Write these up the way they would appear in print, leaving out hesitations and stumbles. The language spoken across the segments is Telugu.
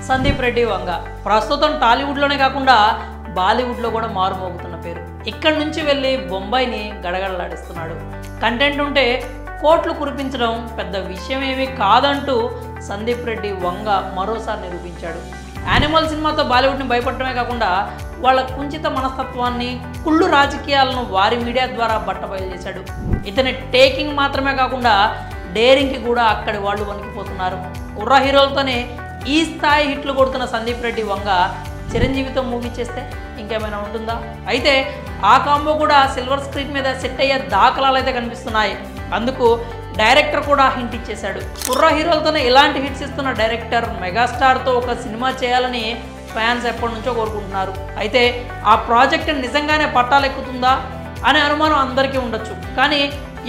సందీప్ రెడ్డి వంగ ప్రస్తుతం టాలీవుడ్లోనే కాకుండా బాలీవుడ్లో కూడా మారుమోగుతున్న పేరు. ఇక్కడి నుంచి వెళ్ళి బొంబాయిని గడగడలాడిస్తున్నాడు. కంటెంట్ ఉంటే కోట్లు కురిపించడం పెద్ద విషయం ఏమీ కాదంటూ సందీప్ రెడ్డి వంగ మరోసారి నిరూపించాడు. యానిమల్ సినిమాతో బాలీవుడ్ని భయపడటమే కాకుండా వాళ్ళ కుంచిత మనస్తత్వాన్ని, కుళ్ళు రాజకీయాలను వారి మీడియా ద్వారా బట్టబయలు చేశాడు. ఇతని టేకింగ్ మాత్రమే కాకుండా డేరింగ్కి కూడా అక్కడి వాళ్ళు వణికిపోతున్నారు. కుర్ర హీరోలతోనే ఈ స్థాయి హిట్లు కొడుతున్న సందీప్ రెడ్డి వంగ చిరంజీవితో మూవీ చేస్తే ఇంకేమైనా ఉంటుందా? అయితే ఆ కాంబో కూడా సిల్వర్ స్క్రీన్ మీద సెట్ అయ్యే దాఖలాలు అయితే కనిపిస్తున్నాయి. అందుకు డైరెక్టర్ కూడా హింట్ ఇచ్చేశాడు. కుర్ర హీరోలతోనే ఇలాంటి హిట్స్ ఇస్తున్న డైరెక్టర్ మెగాస్టార్తో ఒక సినిమా చేయాలని ఫ్యాన్స్ ఎప్పటి నుంచో కోరుకుంటున్నారు. అయితే ఆ ప్రాజెక్ట్ నిజంగానే పట్టాలెక్కుతుందా అనే అనుమానం అందరికీ ఉండొచ్చు. కానీ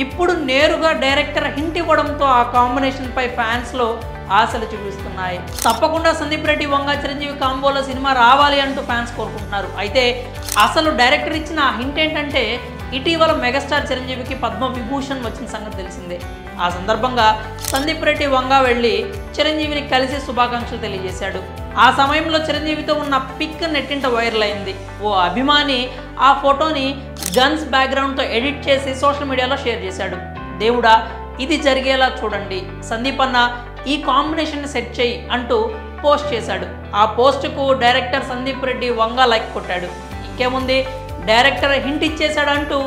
ఇప్పుడు నేరుగా డైరెక్టర్ హింట్ ఇవ్వడంతో ఆ కాంబినేషన్పై ఫ్యాన్స్లో ఆశలు చూపిస్తున్నాయి. తప్పకుండా సందీప్ రెడ్డి వంగ చిరంజీవి కాంబోలో సినిమా రావాలి అంటూ ఫ్యాన్స్ కోరుకుంటున్నారు. అయితే అసలు డైరెక్టర్ ఇచ్చిన హింట్ ఏంటంటే, ఇటీవల మెగాస్టార్ చిరంజీవికి పద్మవిభూషణ్ వచ్చిన సంగతి తెలిసిందే. ఆ సందర్భంగా సందీప్ రెడ్డి వంగ వెళ్ళి చిరంజీవిని కలిసి శుభాకాంక్షలు తెలియజేశాడు. ఆ సమయంలో చిరంజీవితో ఉన్న పిక్ నెట్టింట వైరల్ అయింది. ఓ అభిమాని ఆ ఫోటోని గన్స్ బ్యాక్గ్రౌండ్తో ఎడిట్ చేసి సోషల్ మీడియాలో షేర్ చేశాడు. దేవుడా, ఇది జరిగేలా చూడండి, సందీప్ అన్న ఈ కాంబినేషన్ని సెట్ చేయి అంటూ పోస్ట్ చేశాడు. ఆ పోస్టుకు డైరెక్టర్ సందీప్ రెడ్డి వంగ లైక్ కొట్టాడు. ఇంకేముంది, డైరెక్టర్ హింట్ ఇచ్చేశాడు అంటూ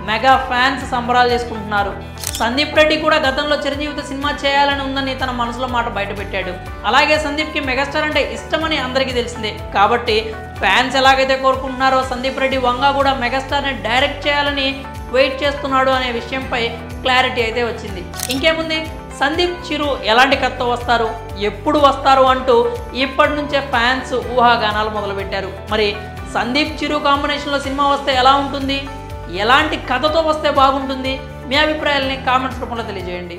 మెగా ఫ్యాన్స్ సంబరాలు చేసుకుంటున్నారు. సందీప్ రెడ్డి కూడా గతంలో చిరంజీవితో సినిమా చేయాలని ఉందని తన మనసులో మాట బయటపెట్టాడు. అలాగే సందీప్కి మెగాస్టార్ అంటే ఇష్టమని అందరికీ తెలిసిందే. కాబట్టి ఫ్యాన్స్ ఎలాగైతే కోరుకుంటున్నారో సందీప్ రెడ్డి వంగ కూడా మెగాస్టార్ని డైరెక్ట్ చేయాలని వెయిట్ చేస్తున్నాడు అనే విషయంపై క్లారిటీ అయితే వచ్చింది. ఇంకేముంది, సందీప్ చిరు ఎలాంటి కథతో వస్తారు, ఎప్పుడు వస్తారు అంటూ ఇప్పటి నుంచే ఫ్యాన్స్ ఊహాగానాలు మొదలుపెట్టారు. మరి సందీప్ చిరు కాంబినేషన్లో సినిమా వస్తే ఎలా ఉంటుంది, ఎలాంటి కథతో వస్తే బాగుంటుంది, మీ అభిప్రాయాలని కామెంట్స్ రూపంలో తెలియజేయండి.